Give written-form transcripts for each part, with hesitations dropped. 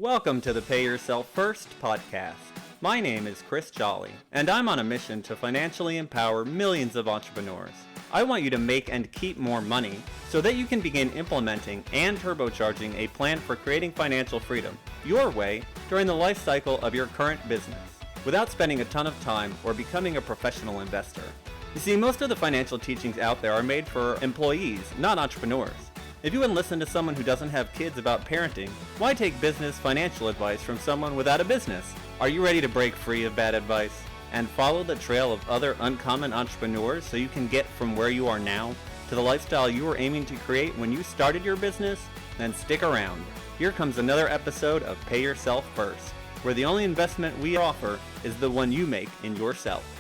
Welcome to the Pay Yourself First podcast. My name is Chris Jolly, and I'm on a mission to financially empower millions of entrepreneurs. I want you to make and keep more money so that you can begin implementing and turbocharging a plan for creating financial freedom your way during the life cycle of your current business without spending a ton of time or becoming a professional investor. You see, most of the financial teachings out there are made for employees, not entrepreneurs. If you wouldn't listen to someone who doesn't have kids about parenting, why take business financial advice from someone without a business? Are you ready to break free of bad advice and follow the trail of other uncommon entrepreneurs so you can get from where you are now to the lifestyle you were aiming to create when you started your business? Then stick around. Here comes another episode of Pay Yourself First, where the only investment we offer is the one you make in yourself.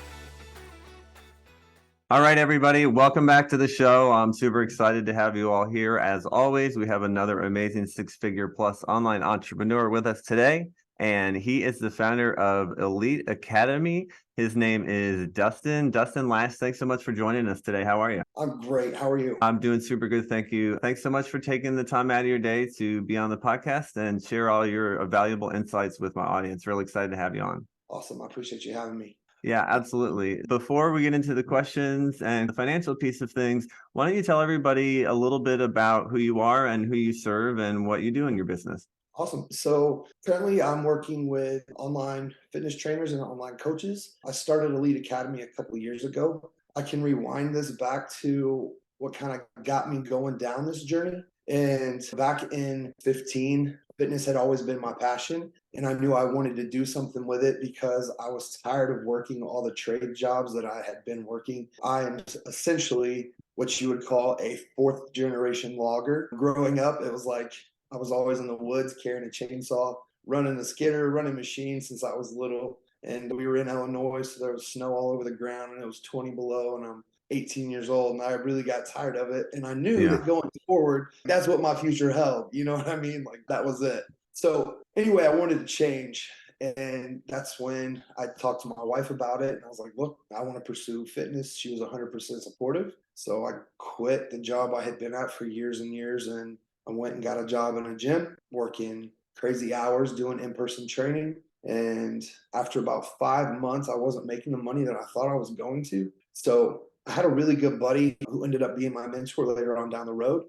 All right, everybody, welcome back to the show. I'm super excited to have you all here. As always, we have another amazing six-figure plus online entrepreneur with us today, and he is the founder of Elite Academy. His name is Dustin. Dustin, Lash, thanks so much for joining us today. How are you? I'm great. How are you? I'm doing super good. Thank you. Thanks so much for taking the time out of your day to be on the podcast and share all your valuable insights with my audience. Really excited to have you on. Awesome. I appreciate you having me. Yeah, absolutely. Before we get into the questions and the financial piece of things, why don't you tell everybody a little bit about who you are and who you serve and what you do in your business? Awesome. So currently I'm working with online fitness trainers and online coaches. I started Elite Academy a couple of years ago. I can rewind this back to what kind of got me going down this journey. And back in 15, fitness had always been my passion. And I knew I wanted to do something with it because I was tired of working all the trade jobs that I had been working. I am essentially what you would call a fourth generation logger. Growing up, it was like I was always in the woods carrying a chainsaw, running a skidder, running machines since I was little. And we were in Illinois, so there was snow all over the ground and it was 20 below and I'm 18 years old and I really got tired of it. And I knew that going forward, that's what my future held. You know what I mean? Like that was it. So anyway, I wanted to change. And that's when I talked to my wife about it. And I was like, look, I want to pursue fitness. She was 100% supportive. So I quit the job I had been at for years and years. And I went and got a job in a gym, working crazy hours, doing in-person training. And after about 5 months, I wasn't making the money that I thought I was going to. So I had a really good buddy who ended up being my mentor later on down the road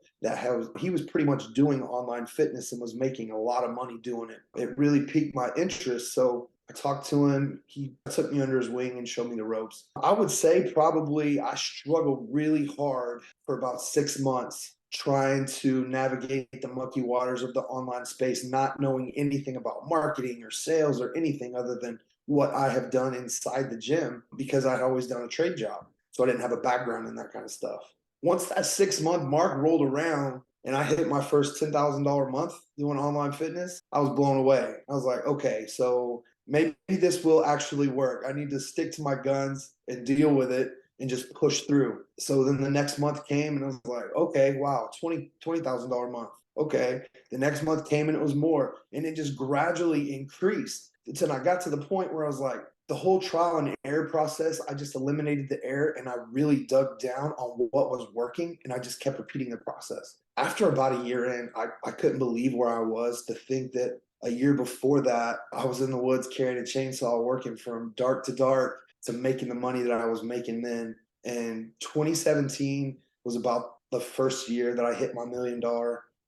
he was pretty much doing online fitness and was making a lot of money doing it. It really piqued my interest. So I talked to him. He took me under his wing and showed me the ropes. I would say probably I struggled really hard for about 6 months trying to navigate the mucky waters of the online space, not knowing anything about marketing or sales or anything other than what I have done inside the gym because I'd always done a trade job. So I didn't have a background in that kind of stuff. Once that 6-month mark rolled around and I hit my first $10,000 month doing online fitness, I was blown away. I was like, okay, so maybe this will actually work. I need to stick to my guns and deal with it and just push through. So then the next month came and I was like, okay, wow, $20,000 month. Okay. The next month came and it was more. And it just gradually increased until I got to the point where I was like, the whole trial and error process, I just eliminated the error and I really dug down on what was working and I just kept repeating the process. After about a year in, I couldn't believe where I was to think that a year before that, I was in the woods carrying a chainsaw working from dark to dark to making the money that I was making then. And 2017 was about the first year that I hit my $1 million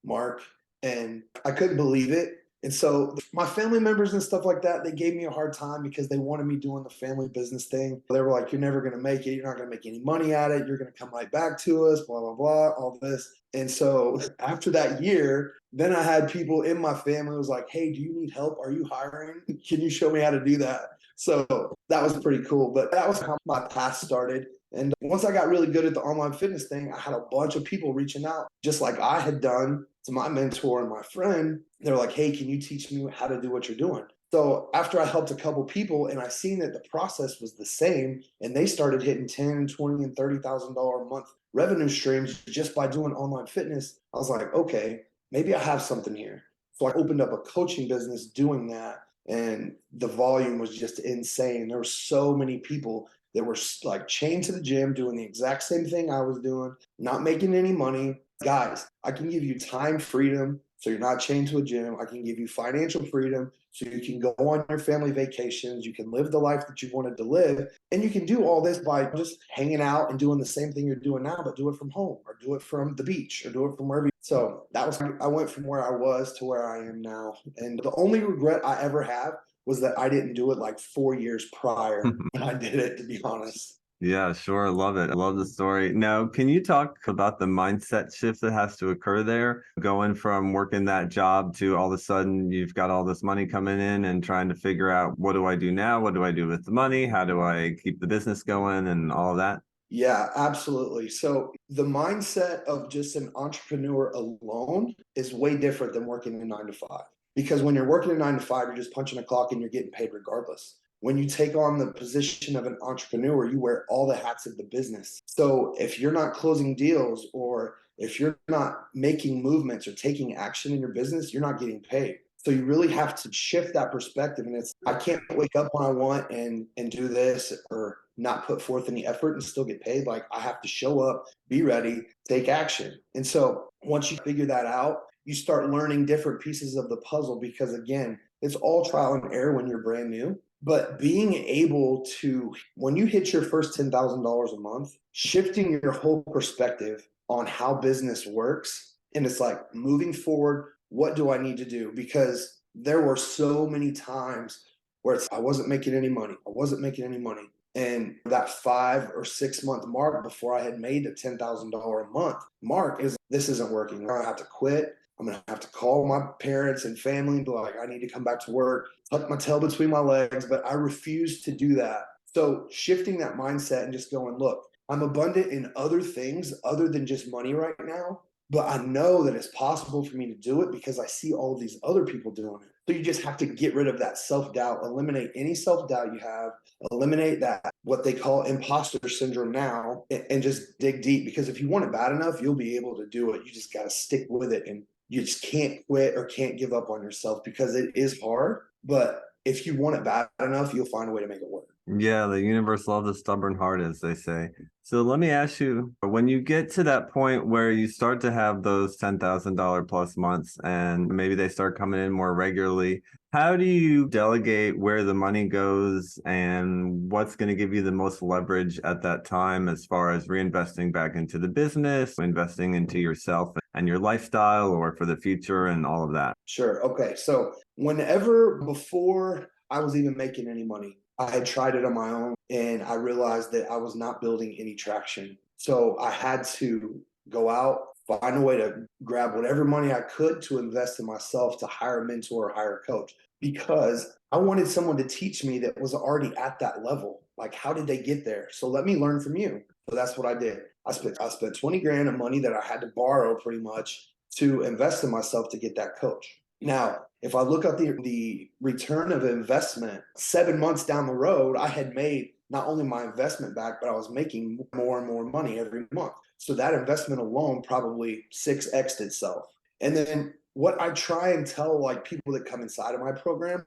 mark and I couldn't believe it. And so my family members and stuff like that, they gave me a hard time because they wanted me doing the family business thing. They were like, you're never going to make it. You're not going to make any money at it. You're going to come right back to us, blah, blah, blah, all this. And so after that year, then I had people in my family who was like, hey, do you need help? Are you hiring? Can you show me how to do that? So that was pretty cool. But that was how my path started. And once I got really good at the online fitness thing, I had a bunch of people reaching out, just like I had done to my mentor and my friend. They're like, hey, can you teach me how to do what you're doing? So after I helped a couple people and I seen that the process was the same and they started hitting $10, $20, and $30,000 a month revenue streams just by doing online fitness, I was like, okay, maybe I have something here. So I opened up a coaching business doing that. And the volume was just insane. There were so many people that were like chained to the gym doing the exact same thing I was doing, not making any money. Guys, I can give you time freedom So you're not chained to a gym. I can give you financial freedom so you can go on your family vacations. You can live the life that you wanted to live. And you can do all this by just hanging out and doing the same thing you're doing now, but do it from home or do it from the beach or do it from wherever. So that was, I went from where I was to where I am now. And the only regret I ever have was that I didn't do it like 4 years prior when I did it, to be honest. Yeah, sure. Love it. I love the story. Now, can you talk about the mindset shift that has to occur there? Going from working that job to all of a sudden you've got all this money coming in and trying to figure out, what do I do now? What do I do with the money? How do I keep the business going and all of that? Yeah, absolutely. So the mindset of just an entrepreneur alone is way different than working a 9 to 5. Because when you're working a 9 to 5, you're just punching a clock and you're getting paid regardless. When you take on the position of an entrepreneur, you wear all the hats of the business. So if you're not closing deals or if you're not making movements or taking action in your business, you're not getting paid. So you really have to shift that perspective. And it's, I can't wake up when I want and do this or not put forth any effort and still get paid. Like, I have to show up, be ready, take action. And so once you figure that out, you start learning different pieces of the puzzle, because again, it's all trial and error when you're brand new. But being able to, when you hit your first $10,000 a month, shifting your whole perspective on how business works. And it's like, moving forward, what do I need to do? Because there were so many times where it's, I wasn't making any money. I wasn't making any money. And that 5 or 6 month mark before I had made the $10,000 a month mark is, this isn't working. I'm gonna have to quit. I'm gonna have to call my parents and family and be like, I need to come back to work, tuck my tail between my legs. But I refuse to do that. So shifting that mindset and just going, look, I'm abundant in other things other than just money right now. But I know that it's possible for me to do it because I see all of these other people doing it. So you just have to get rid of that self-doubt, eliminate any self-doubt you have, eliminate that, what they call imposter syndrome now, and just dig deep. Because if you want it bad enough, you'll be able to do it. You just got to stick with it. And you just can't quit or can't give up on yourself, because it is hard. But if you want it bad enough, you'll find a way to make it work. Yeah, the universe loves a stubborn heart, as they say. So let me ask you, when you get to that point where you start to have those $10,000 plus months and maybe they start coming in more regularly, how do you delegate where the money goes and what's going to give you the most leverage at that time, as far as reinvesting back into the business, investing into yourself and your lifestyle, or for the future and all of that? Sure. Okay. So whenever, before I was even making any money, I had tried it on my own and I realized that I was not building any traction. So I had to go out, find a way to grab whatever money I could to invest in myself, to hire a mentor or hire a coach, because I wanted someone to teach me that was already at that level. Like, how did they get there? So let me learn from you. So that's what I did. I spent 20 grand of money that I had to borrow pretty much to invest in myself to get that coach. Now, if I look at the return of investment, 7 months down the road, I had made not only my investment back, but I was making more and more money every month. So that investment alone probably 6x'd itself. And then what I try and tell like people that come inside of my program,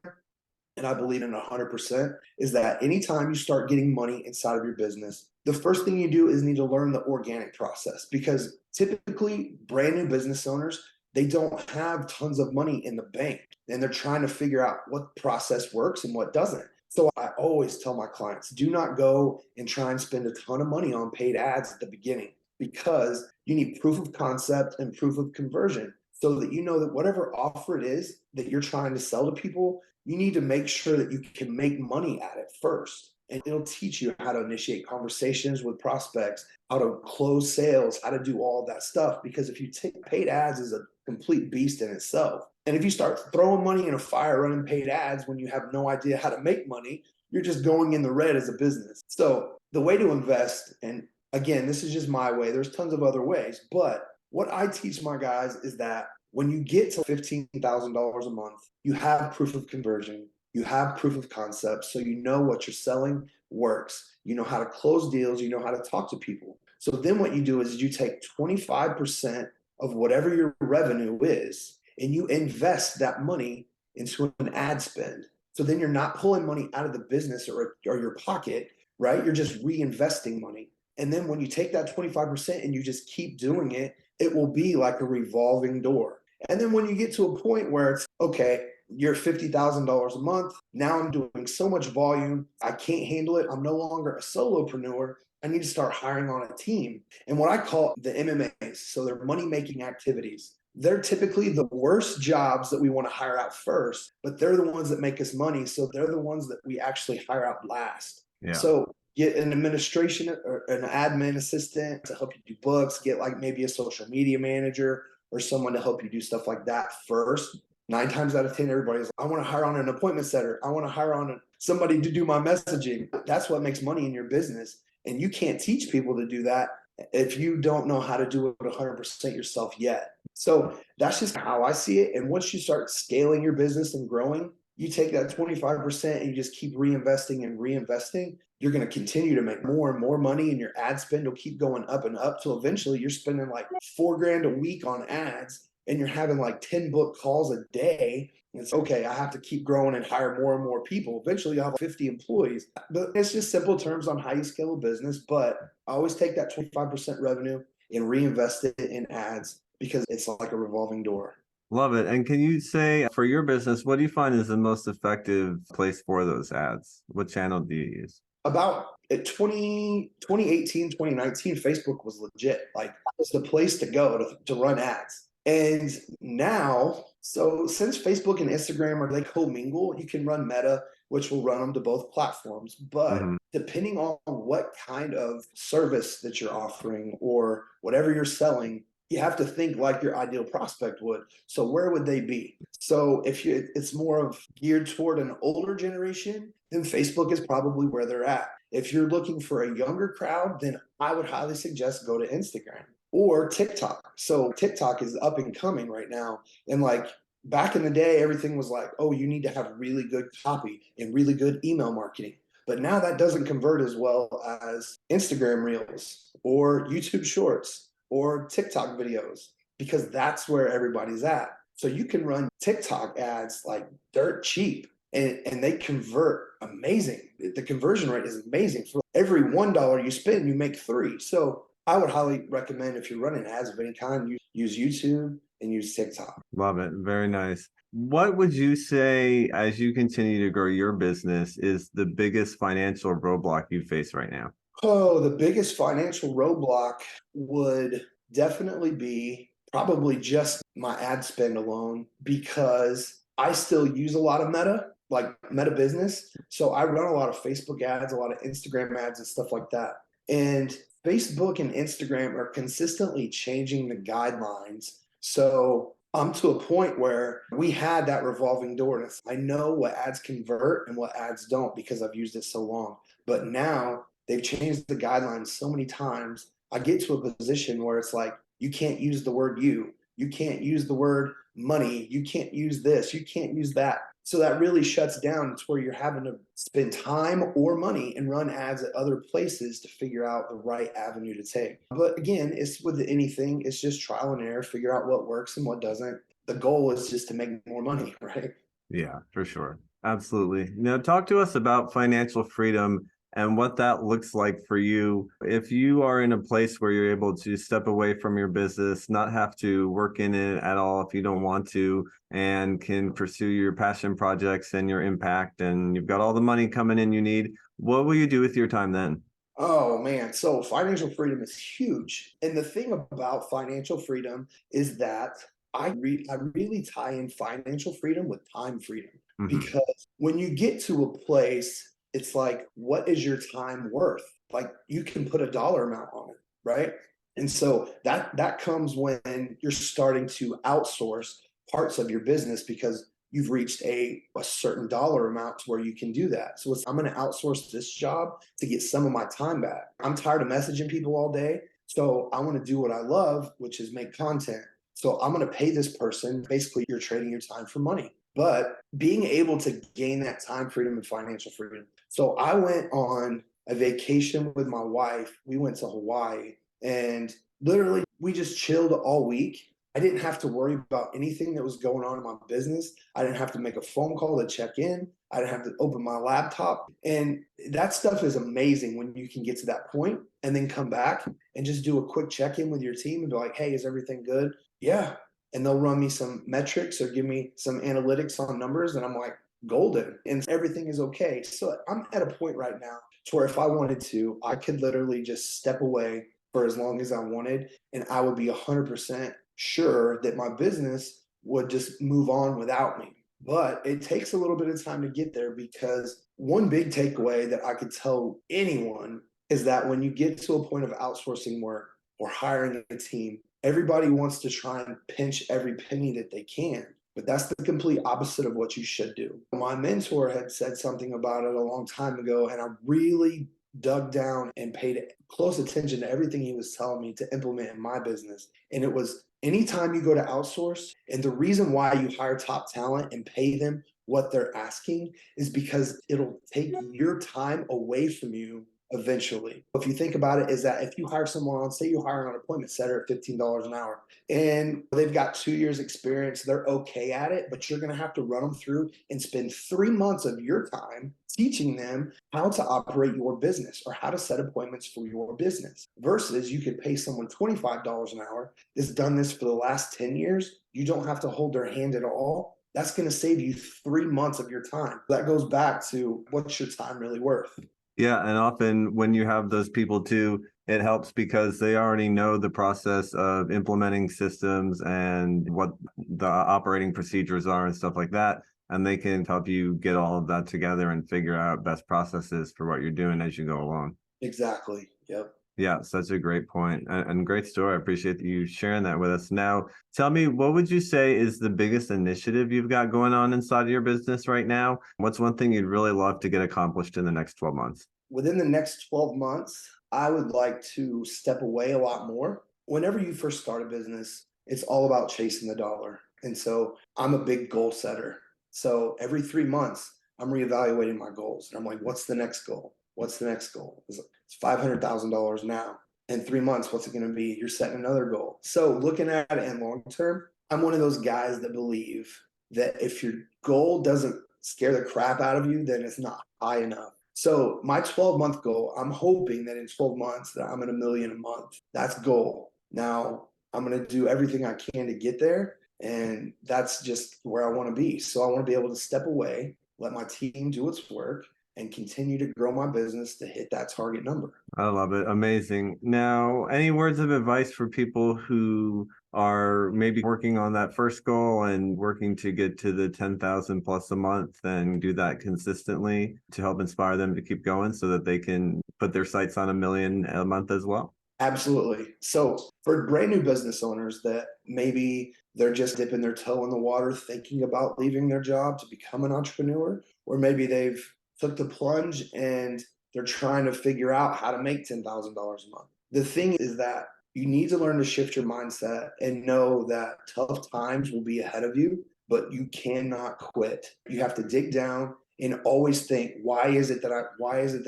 and I believe in 100%, is that anytime you start getting money inside of your business, the first thing you do is need to learn the organic process, because typically brand new business owners, they don't have tons of money in the bank and they're trying to figure out what process works and what doesn't. So I always tell my clients, do not go and try and spend a ton of money on paid ads at the beginning, because you need proof of concept and proof of conversion, so that you know that whatever offer it is that you're trying to sell to people, you need to make sure that you can make money at it first. And it'll teach you how to initiate conversations with prospects, how to close sales, how to do all that stuff. Because if you take paid ads is a complete beast in itself. And if you start throwing money in a fire running paid ads when you have no idea how to make money, you're just going in the red as a business. So the way to invest, and again, this is just my way, there's tons of other ways, but what I teach my guys is that when you get to $15,000 a month, you have proof of conversion, you have proof of concept, so you know what you're selling works, you know how to close deals, you know how to talk to people. So then what you do is you take 25% of whatever your revenue is and you invest that money into an ad spend. So then you're not pulling money out of the business or your pocket, right? You're just reinvesting money. And then when you take that 25% and you just keep doing it, it will be like a revolving door. And then when you get to a point where it's okay, you're $50,000 a month. Now I'm doing so much volume. I can't handle it. I'm no longer a solopreneur. I need to start hiring on a team. And what I call the MMAs, so they're money making activities. They're typically the worst jobs that we want to hire out first, but they're the ones that make us money. So they're the ones that we actually hire out last. Yeah. So get an administration or an admin assistant to help you do books, get like maybe a social media manager or someone to help you do stuff like that first. 9 times out of 10, everybody's like, I want to hire on an appointment setter. I want to hire on somebody to do my messaging. That's what makes money in your business. And you can't teach people to do that if you don't know how to do it 100% yourself yet. So that's just how I see it. And once you start scaling your business and growing, you take that 25% and you just keep reinvesting and reinvesting. You're going to continue to make more and more money, and your ad spend will keep going up and up till eventually you're spending like $4,000 a week on ads, and you're having like 10 book calls a day. And it's okay, I have to keep growing and hire more and more people. Eventually you'll have 50 employees. But it's just simple terms on how you scale a business. But I always take that 25% revenue and reinvest it in ads because it's like a revolving door. Love it. And can you say for your business, what do you find is the most effective place for those ads? What channel do you use? About 2018, 2019, Facebook was legit. Like, it was the place to go to run ads. And now, so since Facebook and Instagram are, they co-mingle, you can run Meta, which will run them to both platforms. But depending on what kind of service that you're offering or whatever you're selling, you have to think like your ideal prospect would. So where would they be? So if it's more of geared toward an older generation, then Facebook is probably where they're at. If you're looking for a younger crowd, then I would highly suggest go to Instagram or TikTok. So TikTok is up and coming right now. And like back in the day, everything was like, oh, you need to have really good copy and really good email marketing. But now that doesn't convert as well as Instagram Reels or YouTube Shorts or TikTok videos, because that's where everybody's at. So you can run TikTok ads like dirt cheap and they convert amazing. The conversion rate is amazing. For every $1 you spend, you make 3. So I would highly recommend, if you're running ads of any kind, you use YouTube and use TikTok. Love it. Very nice. What would you say, as you continue to grow your business, is the biggest financial roadblock you face right now? Oh, the biggest financial roadblock would definitely be probably just my ad spend alone, because I still use a lot of Meta, like Meta Business. So I run a lot of Facebook ads, a lot of Instagram ads and stuff like that. And Facebook and Instagram are consistently changing the guidelines. So I'm to a point where we had that revolving door. And I know what ads convert and what ads don't because I've used it so long. But now they've changed the guidelines so many times. I get to a position where it's like, you can't use the word you can't use the word money, you can't use this, you can't use that. So that really shuts down. It's where you're having to spend time or money and run ads at other places to figure out the right avenue to take. But again, it's with anything, it's just trial and error, figure out what works and what doesn't. The goal is just to make more money, right? Yeah, for sure. Absolutely. Now, talk to us about financial freedom and what that looks like for you. If you are in a place where you're able to step away from your business, not have to work in it at all if you don't want to, and can pursue your passion projects and your impact, and you've got all the money coming in you need, what will you do with your time then? Oh man, so financial freedom is huge. And the thing about financial freedom is that I really tie in financial freedom with time freedom. Because when you get to a place, it's like, what is your time worth? Like, you can put a dollar amount on it, right? And so that comes when you're starting to outsource parts of your business because you've reached a certain dollar amount to where you can do that. So I'm going to outsource this job to get some of my time back. I'm tired of messaging people all day. So I want to do what I love, which is make content. So I'm going to pay this person. Basically, you're trading your time for money. But being able to gain that time freedom and financial freedom. So I went on a vacation with my wife. We went to Hawaii and literally we just chilled all week. I didn't have to worry about anything that was going on in my business. I didn't have to make a phone call to check in. I didn't have to open my laptop. And that stuff is amazing when you can get to that point and then come back and just do a quick check-in with your team and be like, hey, is everything good? Yeah. and they'll run me some metrics or give me some analytics on numbers. And I'm like, golden, and everything is okay. So I'm at a point right now to where if I wanted to, I could literally just step away for as long as I wanted, and I would be 100% sure that my business would just move on without me. But it takes a little bit of time to get there, because one big takeaway that I could tell anyone is that when you get to a point of outsourcing work or hiring a team, everybody wants to try and pinch every penny that they can. But that's the complete opposite of what you should do. My mentor had said something about it a long time ago, and I really dug down and paid close attention to everything he was telling me to implement in my business. And it was, anytime you go to outsource, and the reason why you hire top talent and pay them what they're asking is because it'll take your time away from you eventually. If you think about it, is that if you hire someone on, say you hire an appointment setter at $15 an hour, and they've got 2 years experience, they're okay at it, but you're going to have to run them through and spend 3 months of your time teaching them how to operate your business or how to set appointments for your business, versus you could pay someone $25 an hour that's done this for the last 10 years. You don't have to hold their hand at all. That's going to save you 3 months of your time. That goes back to, what's your time really worth? Yeah, and often when you have those people too, it helps because they already know the process of implementing systems and what the operating procedures are and stuff like that. And they can help you get all of that together and figure out best processes for what you're doing as you go along. Exactly. Yep. Yeah, such a great point and great story. I appreciate you sharing that with us. Now, tell me, what would you say is the biggest initiative you've got going on inside of your business right now? What's one thing you'd really love to get accomplished in the next 12 months? Within the next 12 months, I would like to step away a lot more. Whenever you first start a business, it's all about chasing the dollar. And so I'm a big goal setter. So every 3 months, I'm reevaluating my goals. And I'm like, what's the next goal? What's the next goal? It's $500,000 now. In 3 months, what's it going to be? You're setting another goal. So looking at it in long term, I'm one of those guys that believe that if your goal doesn't scare the crap out of you, then it's not high enough. So my 12-month goal, I'm hoping that in 12 months that I'm at $1 million a month. That's goal. Now I'm going to do everything I can to get there. And that's just where I want to be. So I want to be able to step away, let my team do its work, and continue to grow my business to hit that target number. I love it. Amazing. Now, any words of advice for people who are maybe working on that first goal and working to get to the 10,000 plus a month and do that consistently to help inspire them to keep going so that they can put their sights on $1 million a month as well? Absolutely. So for brand new business owners that maybe they're just dipping their toe in the water, thinking about leaving their job to become an entrepreneur, or maybe they've took the plunge and they're trying to figure out how to make $10,000 a month. The thing is that you need to learn to shift your mindset and know that tough times will be ahead of you, but you cannot quit. You have to dig down and always think, why is it that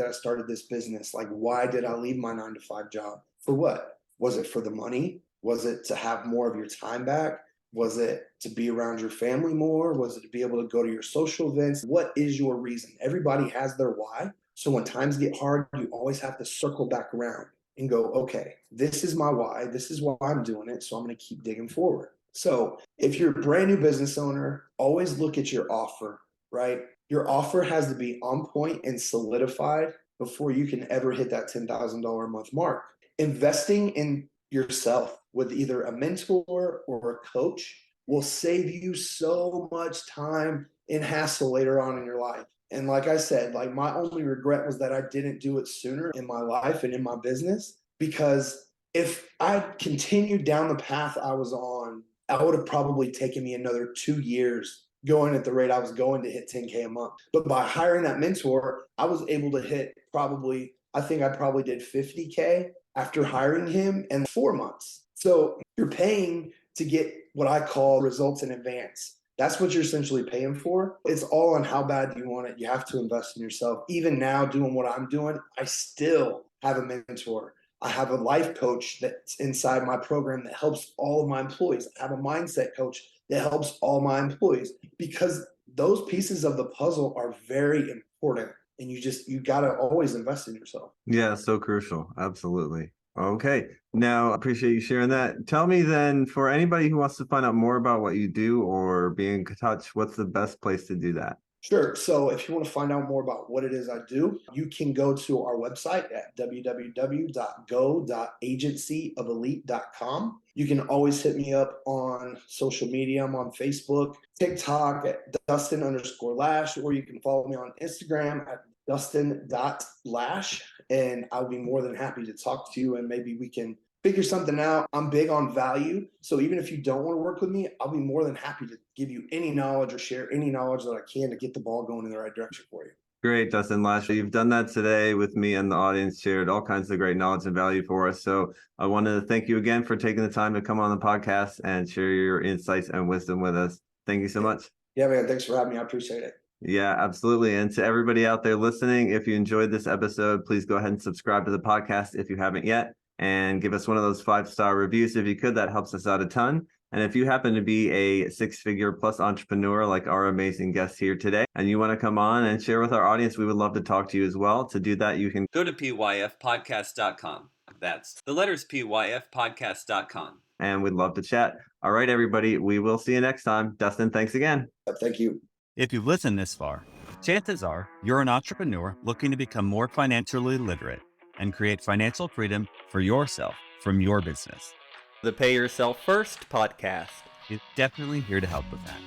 I started this business? Like, why did I leave my 9 to 5 job? For what? Was it for the money? Was it to have more of your time back? Was it to be around your family more? Was it to be able to go to your social events? What is your reason? Everybody has their why. So when times get hard, you always have to circle back around and go, okay, this is my why. This is why I'm doing it. So I'm going to keep digging forward. So if you're a brand new business owner, always look at your offer, right? Your offer has to be on point and solidified before you can ever hit that $10,000 a month mark. Investing in yourself with either a mentor or a coach will save you so much time and hassle later on in your life. And like I said, like, my only regret was that I didn't do it sooner in my life and in my business, because if I continued down the path I was on, I would have probably taken me another 2 years going at the rate I was going to hit 10K a month. But by hiring that mentor, I was able to hit I think I probably did 50K after hiring him in 4 months. So you're paying to get what I call results in advance. That's what you're essentially paying for. It's all on how bad you want it. You have to invest in yourself. Even now, doing what I'm doing, I still have a mentor. I have a life coach that's inside my program that helps all of my employees. I have a mindset coach that helps all my employees, because those pieces of the puzzle are very important. And you got to always invest in yourself. Yeah, so crucial. Absolutely. Okay. Now, appreciate you sharing that. Tell me then, for anybody who wants to find out more about what you do or be in touch, what's the best place to do that? Sure. So if you want to find out more about what it is I do, you can go to our website at www.go.agencyofelite.com. You can always hit me up on social media. I'm on Facebook, TikTok at Dustin_Lash, or you can follow me on Instagram at Dustin.Lash. And I'll be more than happy to talk to you, and maybe we can figure something out. I'm big on value. So even if you don't want to work with me, I'll be more than happy to give you any knowledge or share any knowledge that I can to get the ball going in the right direction for you. Great, Dustin, Lash. You've done that today with me and the audience, shared all kinds of great knowledge and value for us. So I want to thank you again for taking the time to come on the podcast and share your insights and wisdom with us. Thank you so much. Yeah, man. Thanks for having me. I appreciate it. Yeah, absolutely. And to everybody out there listening, if you enjoyed this episode, please go ahead and subscribe to the podcast if you haven't yet, and give us one of those 5-star reviews if you could. That helps us out a ton. And if you happen to be a 6-figure plus entrepreneur like our amazing guest here today, and you want to come on and share with our audience, we would love to talk to you as well. To do that, you can Go to pyfpodcast.com. That's the letters pyfpodcast.com. and we'd love to chat. All right, everybody, we will see you next time. Dustin, thanks again. Thank you. If you've listened this far, chances are you're an entrepreneur looking to become more financially literate and create financial freedom for yourself from your business. The Pay Yourself First podcast is definitely here to help with that.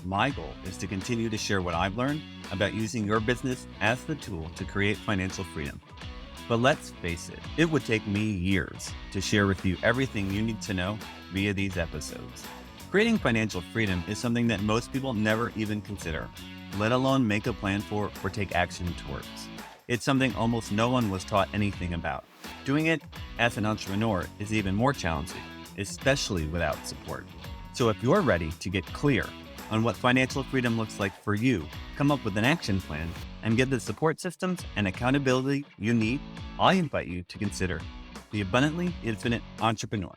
My goal is to continue to share what I've learned about using your business as the tool to create financial freedom. But let's face it, it would take me years to share with you everything you need to know via these episodes. Creating financial freedom is something that most people never even consider, let alone make a plan for or take action towards. It's something almost no one was taught anything about. Doing it as an entrepreneur is even more challenging, especially without support. So if you're ready to get clear on what financial freedom looks like for you, come up with an action plan, and get the support systems and accountability you need, I invite you to consider the Abundantly Infinite Entrepreneur.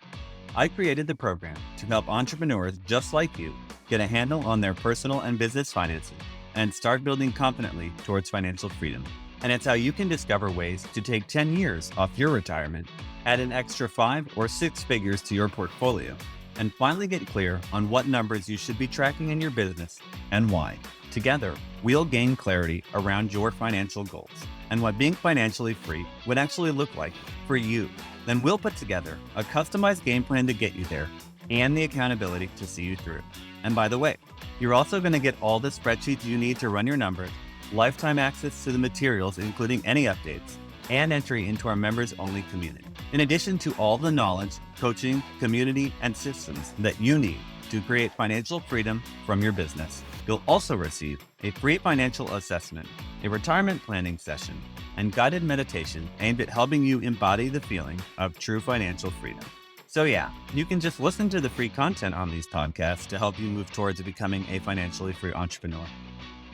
I created the program to help entrepreneurs just like you get a handle on their personal and business finances and start building confidently towards financial freedom. And it's how you can discover ways to take 10 years off your retirement, add an extra 5 or 6 figures to your portfolio, and finally get clear on what numbers you should be tracking in your business and why. Together, we'll gain clarity around your financial goals and what being financially free would actually look like for you. Then we'll put together a customized game plan to get you there and the accountability to see you through. And by the way, you're also going to get all the spreadsheets you need to run your numbers, lifetime access to the materials, including any updates, and entry into our members-only community. In addition to all the knowledge, coaching, community, and systems that you need to create financial freedom from your business, you'll also receive a free financial assessment, a retirement planning session, and guided meditation aimed at helping you embody the feeling of true financial freedom. So yeah, you can just listen to the free content on these podcasts to help you move towards becoming a financially free entrepreneur.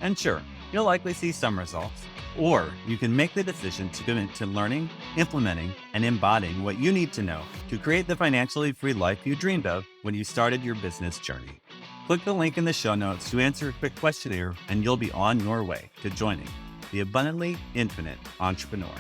And sure, you'll likely see some results, or you can make the decision to commit to learning, implementing, and embodying what you need to know to create the financially free life you dreamed of when you started your business journey. Click the link in the show notes to answer a quick questionnaire, and you'll be on your way to joining the Abundantly Infinite Entrepreneur.